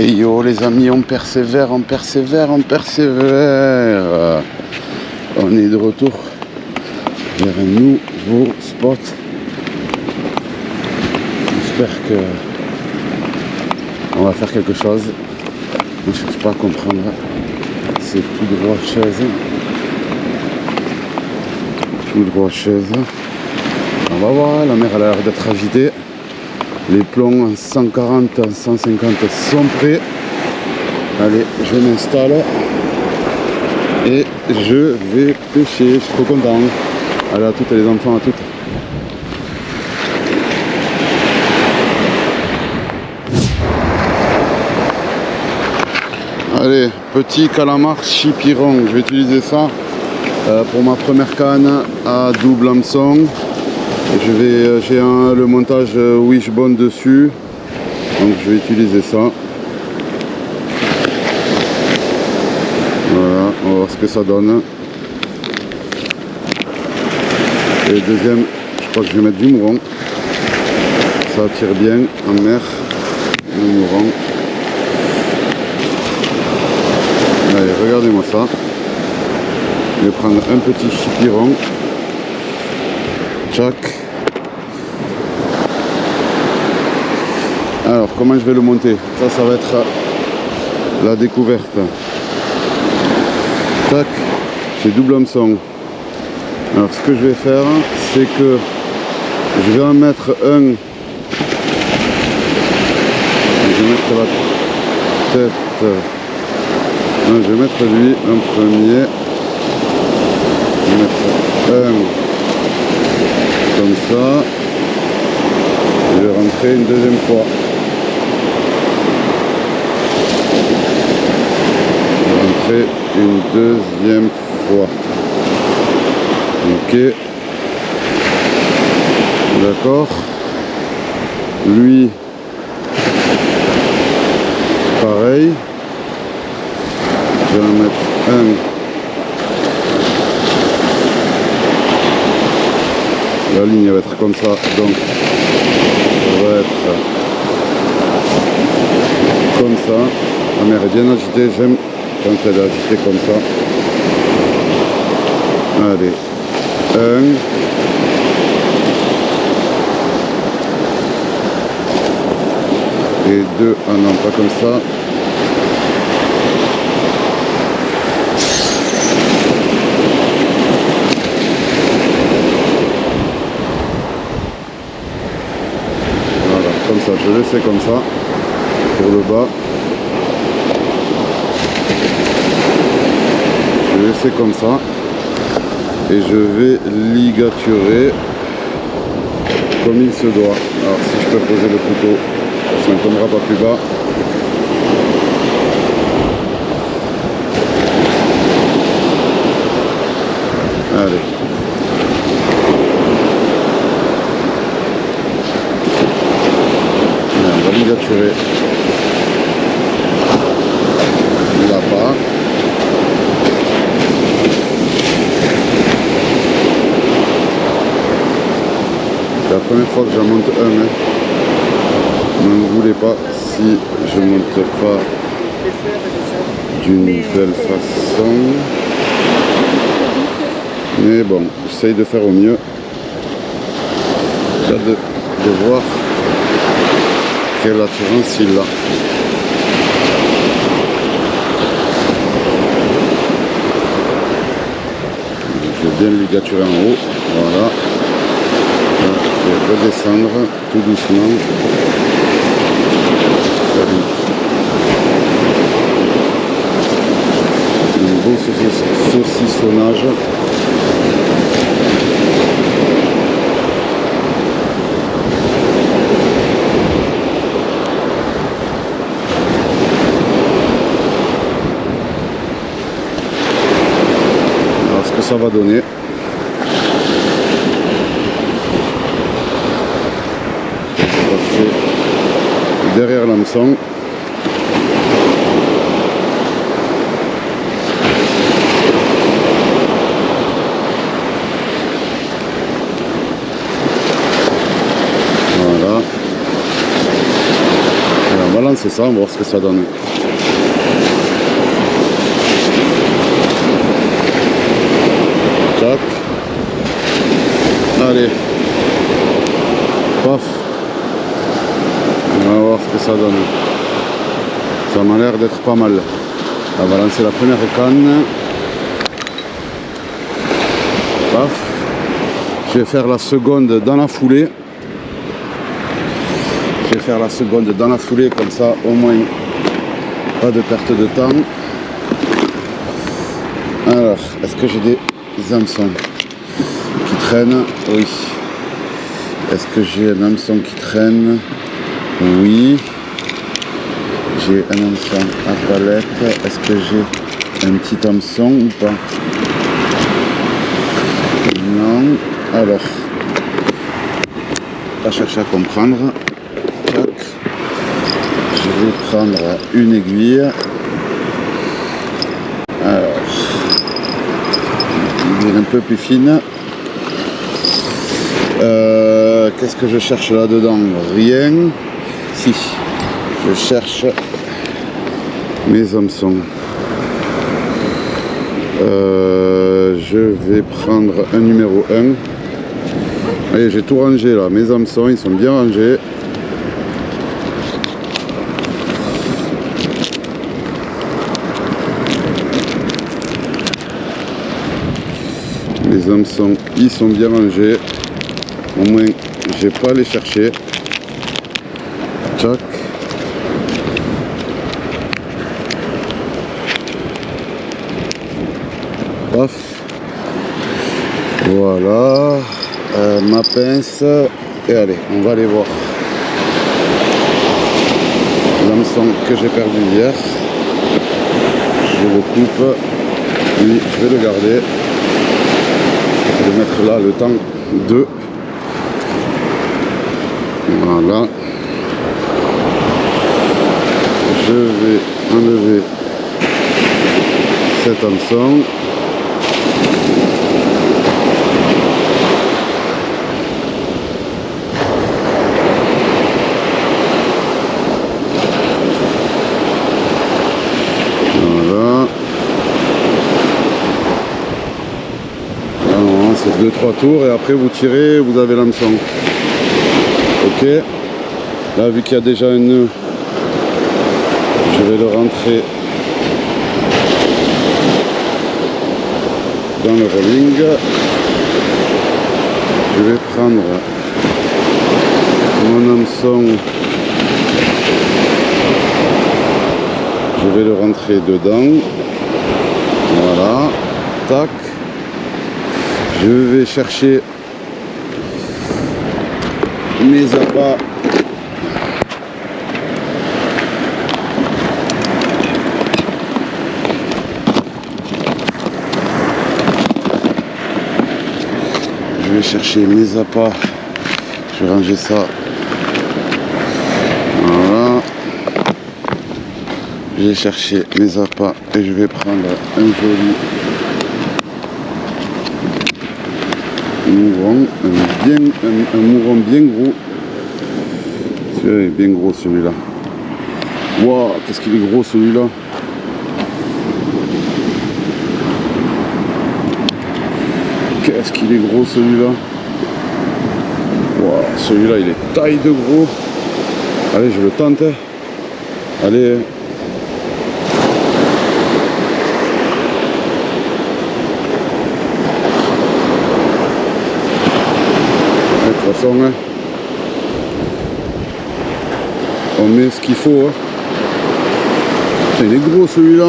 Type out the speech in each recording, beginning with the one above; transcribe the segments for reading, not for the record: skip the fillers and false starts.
Et yo les amis, on persévère, on persévère, on persévère. On est de retour vers un nouveau spot. J'espère que on va faire quelque chose. Je ne cherche pas à comprendre. C'est tout droit chaise. Tout droit chaise. On va voir, la mer a l'air d'être agitée. Les plombs 140, 150 sont prêts. Allez, je m'installe et je vais pêcher. Je suis trop content. Allez, à toutes les enfants, à toutes. Allez, petit calamar chipiron. Je vais utiliser ça pour ma première canne à double hameçon. J'ai le montage wishbone dessus, donc je vais utiliser ça. Voilà, on va voir ce que ça donne. Et le deuxième, je crois que je vais mettre du mouron. Ça attire bien en mer, le mouron. Allez, regardez-moi ça. Je vais prendre un petit chipiron. Tchac. Alors, comment je vais le monter? Ça va être la découverte. Tac, j'ai double hameçon. Alors, ce que je vais faire, c'est que je vais en mettre un. Je vais mettre la tête. Non, je vais mettre lui en premier. Je vais mettre un comme ça. Je vais rentrer une deuxième fois. Une deuxième fois. Ok. D'accord. Lui, pareil. Je vais en mettre un. La ligne va être comme ça, donc ça va être comme ça. La mer est bien agitée, j'aime quand elle est agitée comme ça. Allez, un. Et deux, ah non, pas comme ça. Voilà, comme ça, je laisse comme ça, pour le bas. Je vais laisser comme ça et je vais ligaturer comme il se doit. Alors si je peux poser le couteau, ça ne tombera pas plus bas. Allez. Et on va ligaturer là-bas. C'est la première fois que j'en monte un, hein. Ne me voulez pas si je monte pas d'une belle façon. Mais bon, j'essaye de faire au mieux. J'ai hâte de voir quelle attirance il a. Je vais bien ligaturer en haut. Voilà. Je vais redescendre tout doucement. Un beau saucissonnage. Alors ce que ça va donner. Derrière l'hameçon. lancer ça, on va voir ce que ça donne. Tac. Allez. Paf. On va voir ce que ça donne. Ça m'a l'air d'être pas mal. On va lancer la première canne. Paf. Je vais faire la seconde dans la foulée. Je vais faire la seconde dans la foulée, comme ça au moins pas de perte de temps. Alors, est-ce que j'ai des hameçons qui traînent? Oui. Est-ce que j'ai un hameçon qui traîne? Oui. J'ai un hameçon à palette. Est-ce que j'ai un petit hameçon ou pas? Non. Alors, pas chercher à comprendre. Tac. Je vais prendre une aiguille. Alors, une aiguille un peu plus fine. Qu'est-ce que je cherche là-dedans? Rien. Si, je cherche mes hameçons. Je vais prendre un numéro 1. Allez, j'ai tout rangé là. Mes hameçons, ils sont bien rangés. Les hameçons, ils sont bien rangés. Au moins, j'ai pas à les chercher. Tac. Paf. Voilà. Ma pince. Et allez, on va aller voir l'hameçon que j'ai perdu hier. Je le coupe. Lui, je vais le garder. Je vais le mettre là le temps de... Voilà. Je vais enlever cet hameçon. Voilà. Là, c'est 2-3 tours et après vous tirez, vous avez l'hameçon. Ok, là vu qu'il y a déjà un nœud, je vais le rentrer dans le rolling. Je vais prendre mon hameçon, je vais le rentrer dedans. Voilà, tac. Je vais chercher mes appâts. Je vais chercher mes appâts. Je vais ranger ça. Voilà. Je vais chercher mes appâts et je vais prendre un joli mouron, un mouron bien gros. Celui-là est bien gros, celui-là. Waouh, qu'est-ce qu'il est gros celui-là. Qu'est-ce qu'il est gros celui-là. Waouh, celui-là il est taille de gros. Allez, je le tente. Allez. De toute façon, hein, on met ce qu'il faut. Hein. Il est gros celui-là.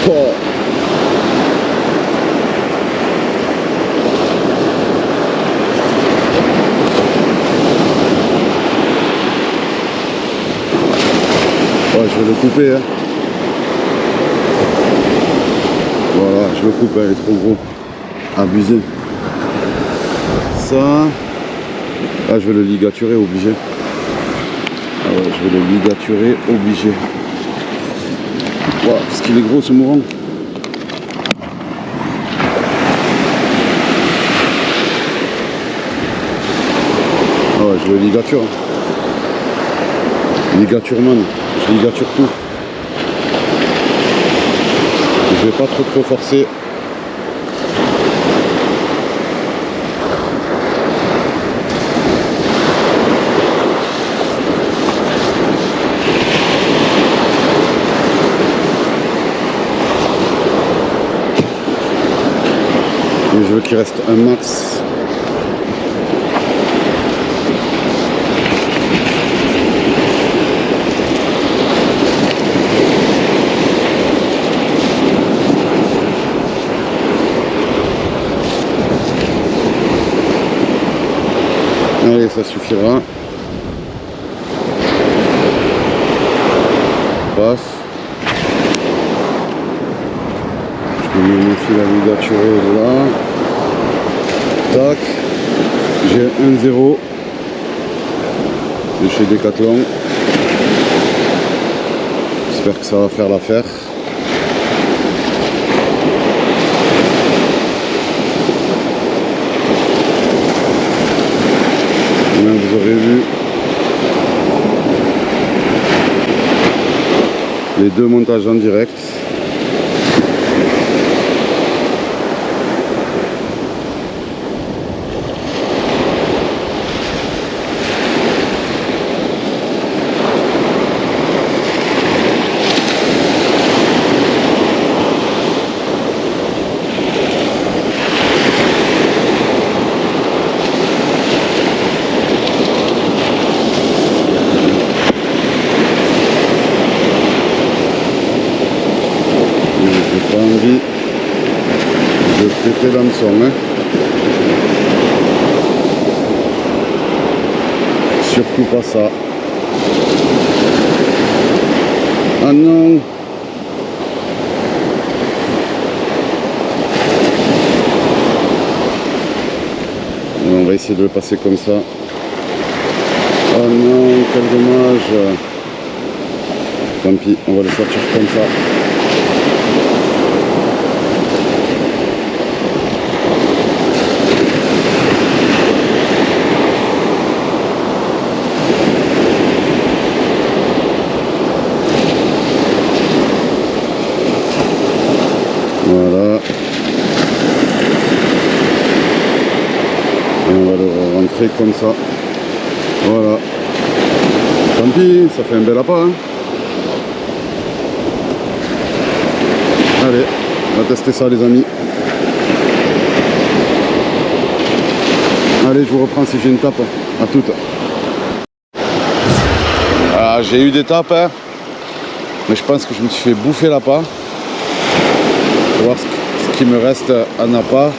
Oh. Ouais, je vais le couper. Hein. Voilà, je le coupe, il est trop gros. Abusé. Ça. Là, je vais le ligaturer, obligé. Ah ouais, je vais le ligaturer, obligé. Wow, qu'est-ce qu'il est gros ce mouron. je le ligature. Ligature man, je ligature tout. Je vais pas trop forcer. Et je veux qu'il reste un max. Allez, ça suffira. Paf. Je vais mettre la ligature là. Tac. J'ai 1-0 de chez Decathlon. J'espère que ça va faire l'affaire. Vous aurez vu les deux montages en direct. J'ai pas envie de péter l'hameçon, hein. Surtout pas ça. Ah non. On va essayer de le passer comme ça. Oh non, quel dommage. Tant pis, on va le sortir comme ça. Voilà. Et on va le rentrer comme ça. Voilà. Tant pis, ça fait un bel appât. Hein. Allez, on va tester ça les amis. Allez, je vous reprends si j'ai une tape. À toutes. Ah, j'ai eu des tapes, hein. Mais je pense que je me suis fait bouffer l'appât. On va voir ce qui me reste à appât.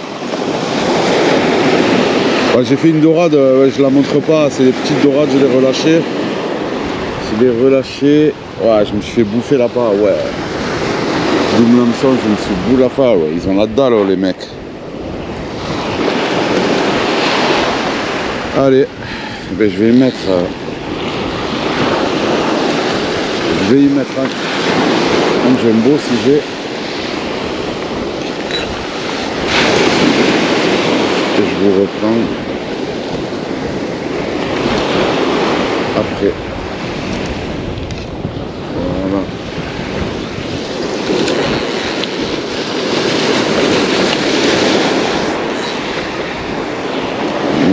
Ouais, j'ai fait une dorade, ouais, je la montre pas, c'est des petites dorades, je l'ai relâchées. Je l'ai relâché, ouais, je me suis fait bouffer l'appât, ouais. Double hameçon, je me suis bouffé l'appât, ouais. Ils ont la dalle, les mecs. Allez, ben, je vais y mettre. Je vais y mettre un jumbo si j'ai. Et je vous reprends après. Voilà.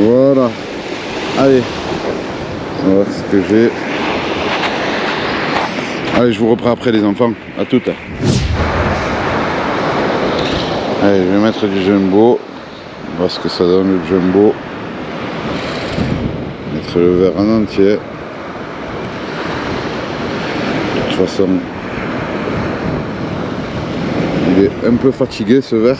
Voilà. Allez. On va voir ce que j'ai. Allez, je vous reprends après les enfants. À toutes. Allez, je vais mettre du jumbo. On va voir ce que ça donne le jumbo. Mettre le verre en entier. De toute façon, il est un peu fatigué ce verre.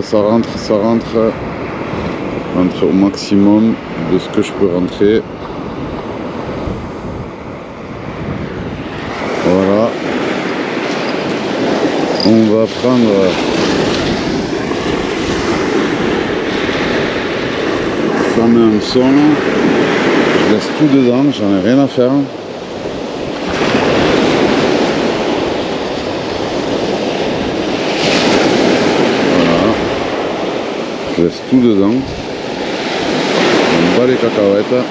Ça rentre au maximum de ce que je peux rentrer. Voilà. On va prendre hameçon. Je laisse tout dedans, j'en ai rien à faire. Voilà. Je laisse tout dedans. On bat les cacahuètes.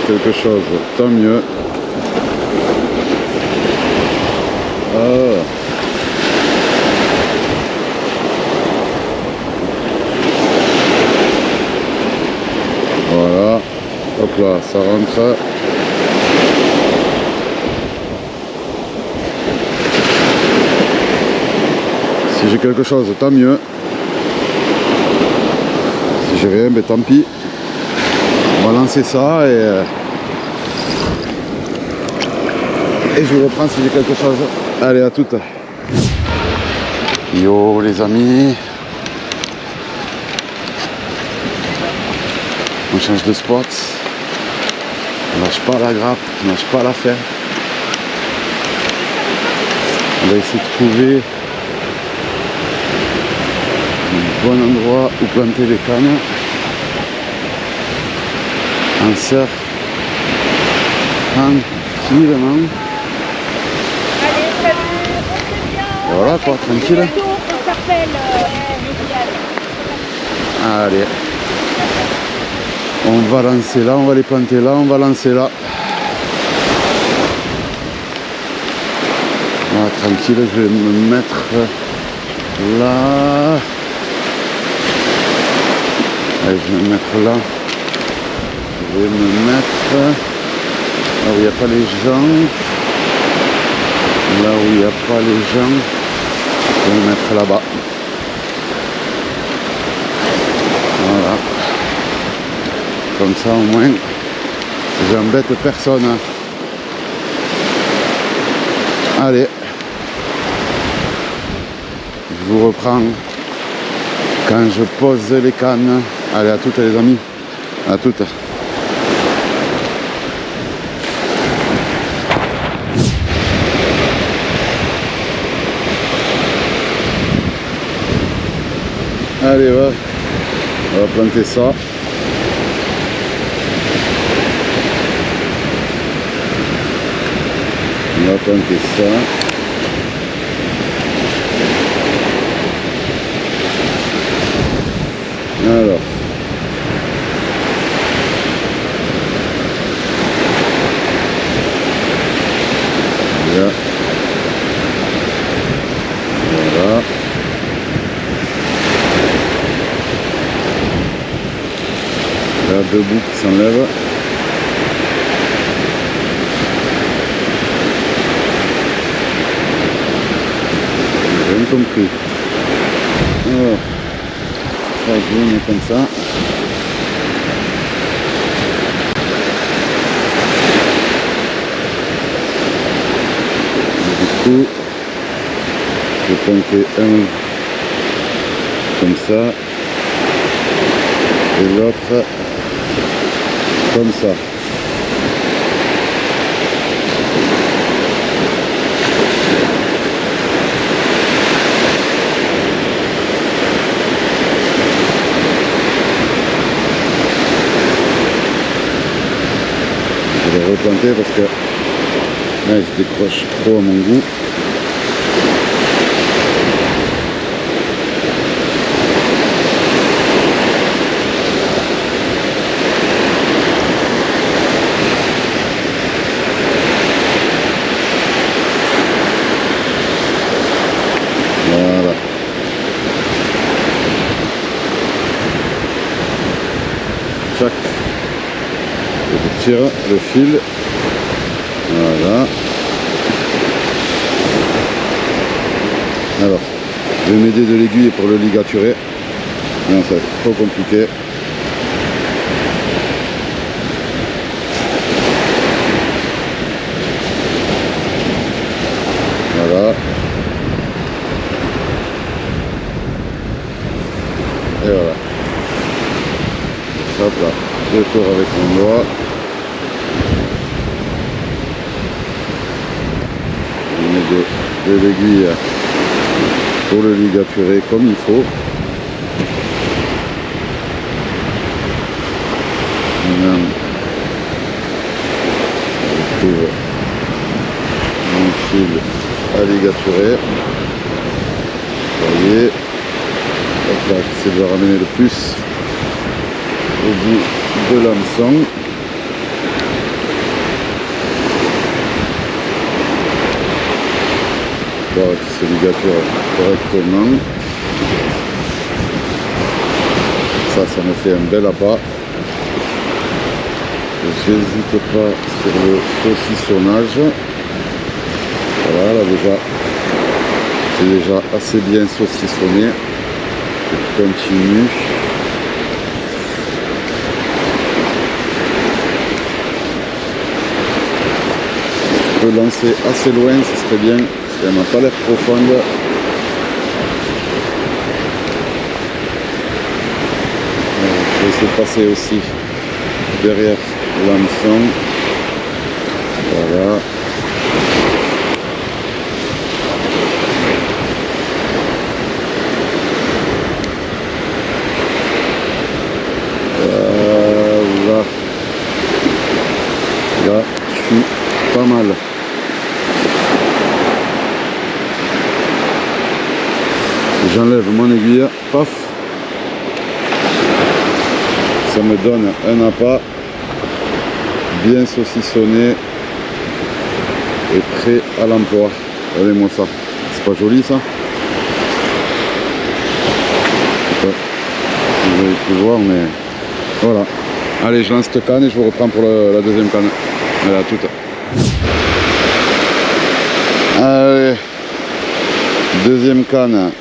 Quelque chose, tant mieux. Ah. Voilà, hop là, ça rentre. Si j'ai quelque chose, tant mieux. Si j'ai rien, ben tant pis. On va lancer ça et je vous reprends si j'ai quelque chose. Allez, à toutes. Yo les amis. On change de spot. On lâche pas la grappe, on lâche pas l'affaire. On va essayer de trouver un bon endroit où planter les cannes. En surf. Tranquillement. Et voilà quoi, tranquille. Allez. On va lancer là, on va les planter là, on va lancer là. Voilà, tranquille, je vais me mettre là. Allez, je vais me mettre là. Je vais me mettre là où il n'y a pas les gens. Là où il n'y a pas les gens, je vais me mettre là-bas. Voilà. Comme ça au moins, j'embête personne. Allez. Je vous reprends quand je pose les cannes. Allez, à toutes les amis. À toutes. Allez, on va planter ça. On va planter ça. Alors. Là. Voilà. Là, deux bouts qui s'enlèvent. J'ai rien compris. Alors, ça, je vais mettre comme ça. Du coup, je vais planter un comme ça et l'autre comme ça. Je vais replanter parce que là je décroche trop à mon goût. Voilà. Chac. Je tire le fil. Voilà. Alors, je vais m'aider de l'aiguille pour le ligaturer. Non, ça va être trop compliqué. le tour avec mon doigt. Je mets de l'aiguille pour le ligaturer comme il faut. Maintenant, je trouve mon fil à ligaturer. Vous voyez, hop là, j'essaie de le ramener le plus au bout de l'hameçon. Voilà, qui se ligature correctement. Ça me fait un bel appât. J'hésite pas sur le saucissonnage. Voilà, là déjà, c'est déjà assez bien saucissonné. Je continue. Je peux lancer assez loin, ce serait bien, parce qu'elle n'a pas l'air profonde. Je vais essayer de passer aussi derrière l'hameçon. Voilà. Voilà. Là, je suis pas mal. J'enlève mon aiguille, paf. Ça me donne un appât bien saucissonné et prêt à l'emploi. Regardez-moi ça. C'est pas joli ça? Je sais pas si vous avez pu voir, mais voilà. Allez, je lance cette canne et je vous reprends pour la deuxième canne. Allez, à toute. Allez, deuxième canne.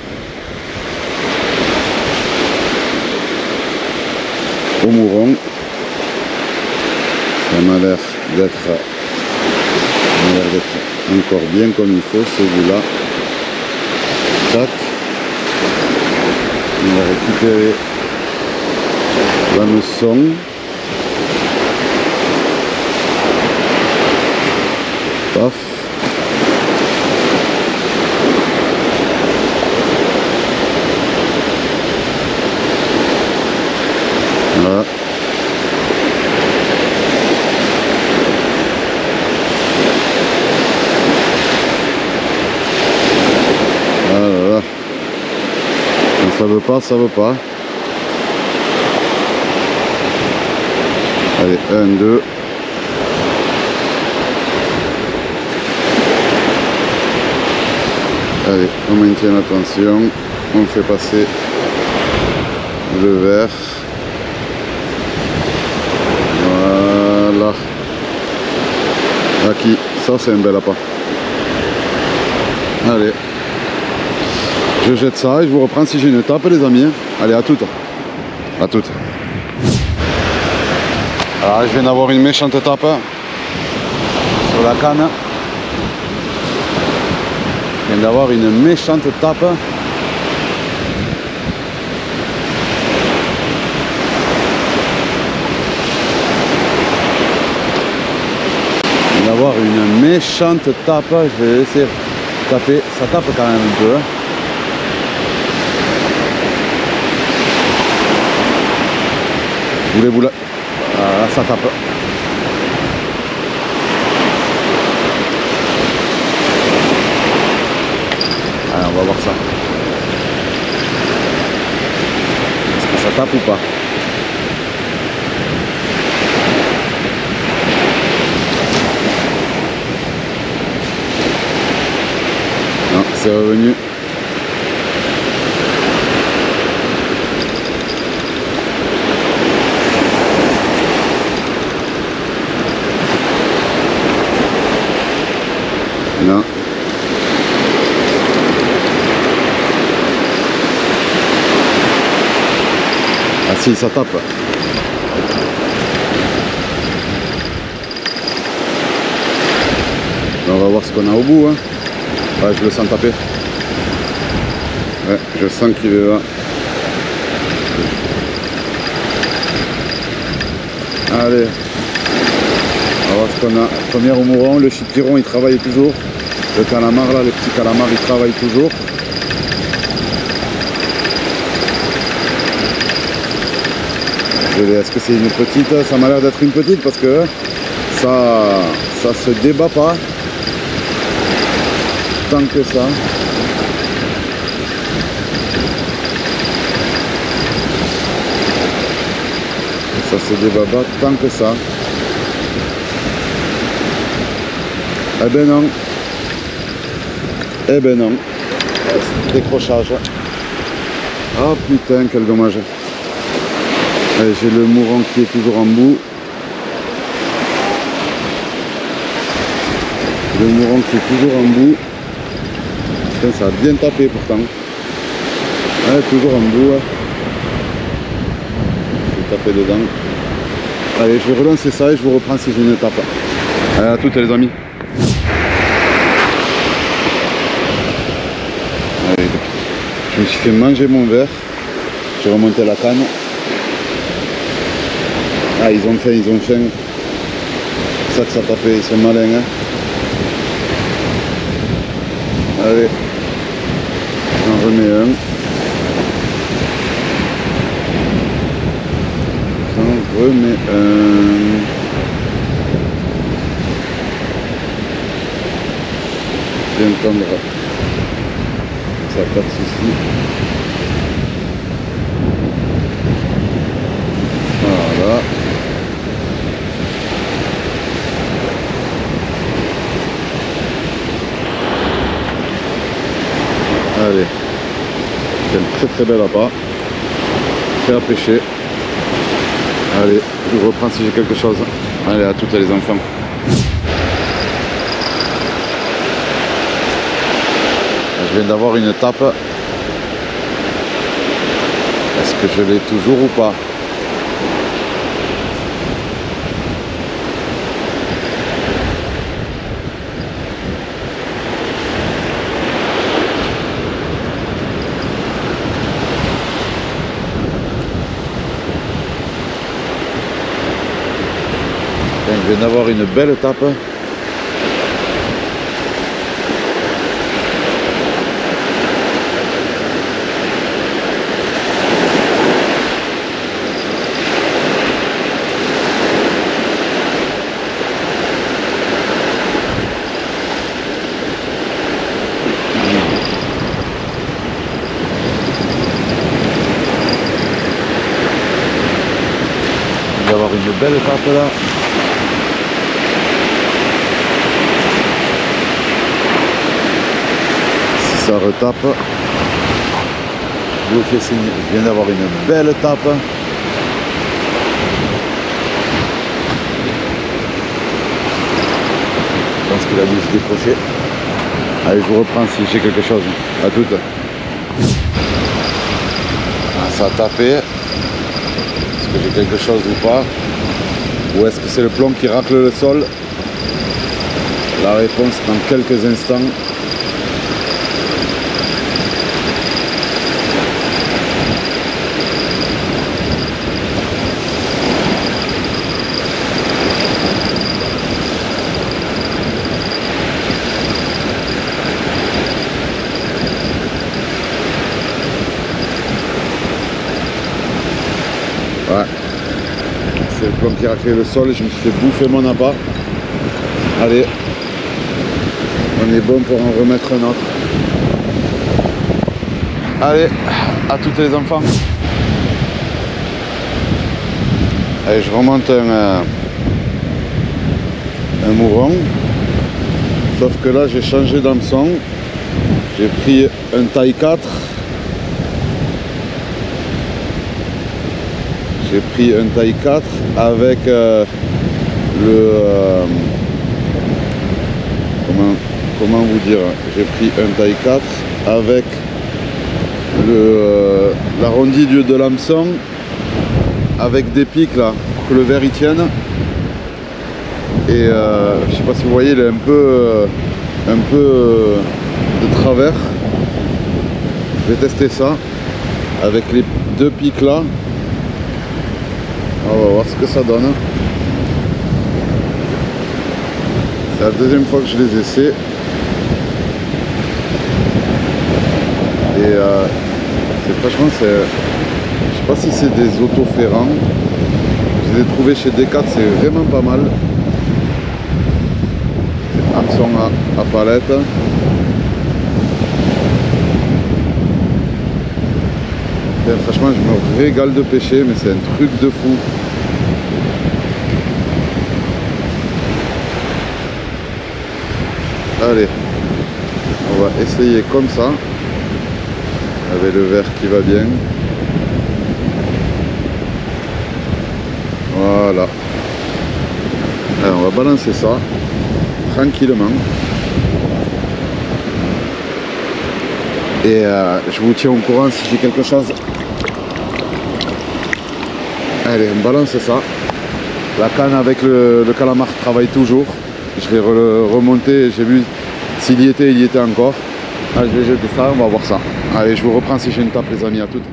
Au mouron. Ça m'a l'air d'être encore bien comme il faut, celui-là. Tac. On va récupérer l'hameçon. Paf. Voilà. Voilà. Quand ça veut pas, ça veut pas. Allez, 1, 2. Allez, on maintient la tension. On fait passer le verre. Voilà. Acquis. Ça, c'est un bel appât. Allez. Je jette ça et je vous reprends si j'ai une tape, les amis. Allez, à toutes. À toutes. Alors, je viens d'avoir une méchante tape sur la canne. Je viens d'avoir une méchante tape. Je viens d'avoir une méchante tape. Je vais essayer de taper. Ça tape quand même un peu. Voulez-vous la... Ah, ça tape. Allez, on va voir ça. Est-ce que ça tape ou pas? Non, c'est revenu. Non. Ah si, ça tape. On va voir ce qu'on a au bout. Hein. Ouais, je le sens taper. Ouais, je sens qu'il est là. Allez, on va voir ce qu'on a. Premier au mouron, le chipiron il travaille toujours. Le calamar là, les petits calamars ils travaillent toujours. Est-ce que c'est une petite? Ça m'a l'air d'être une petite parce que ça se débat pas tant que ça. Ça se débat pas tant que ça. Eh ben non. Eh ben non. Décrochage. Oh putain, quel dommage. J'ai le mouron qui est toujours en bout. Le mouron qui est toujours en bout. Putain, ça a bien tapé pourtant. Ouais, toujours en bout. J'ai tapé dedans. Allez, je vais relancer ça et je vous reprends si j'ai une étape. Allez, à toutes les amis. Allez, je me suis fait manger mon verre. J'ai remonté la canne. Ah, ils ont faim, ils ont faim. C'est ça que ça tapait, ils sont malins. Hein. Allez, j'en remets un. J'en remets un. Bien tendre. Ça, pas de soucis. Voilà. Allez, c'est un très bel appât, c'est à pêcher. Allez, je reprends si j'ai quelque chose. Allez, à toutes les enfants. Je viens d'avoir une tape. Est-ce que je l'ai toujours ou pas? Je viens d'avoir une belle tape. Je viens d'avoir une belle tape là. Ça retape. Je vous fais signe, je viens d'avoir une belle tape. Je pense qu'il a dû se décrocher. Allez, je vous reprends si j'ai quelque chose. À toutes. Ah, ça a tapé. Est-ce que j'ai quelque chose ou pas? Ou est-ce que c'est le plomb qui racle le sol? La réponse dans quelques instants. Ouais, c'est le plomb qui a raclé le sol et je me suis fait bouffer mon appât. Allez, on est bon pour en remettre un autre. Allez, à toutes les enfants. Allez, je remonte un mouron. Sauf que là, j'ai changé d'hameçon. J'ai pris un taille 4. J'ai pris un taille 4 avec comment vous dire, j'ai pris un taille 4 avec l'arrondi de l'hameçon avec des pics là pour que le verre y tienne. Et je sais pas si vous voyez, il est un peu de travers. Je vais tester ça avec les deux pics là. On va voir ce que ça donne. C'est la deuxième fois que je les essaie. Et franchement, je sais pas si c'est des autoferrants. Je les ai trouvés chez Decat, c'est vraiment pas mal. C'est hameçon à palette. Et franchement, je me régale de pêcher, mais c'est un truc de fou. Allez, on va essayer comme ça, avec le verre qui va bien. Voilà. Alors, on va balancer ça tranquillement. Et je vous tiens au courant si j'ai quelque chose. Allez, on balance ça. La canne avec le calamar travaille toujours. Je l'ai remonté, j'ai vu s'il y était, il y était encore. Allez, je vais jeter ça, on va voir ça. Allez, je vous reprends si j'ai une tape les amis, à toutes.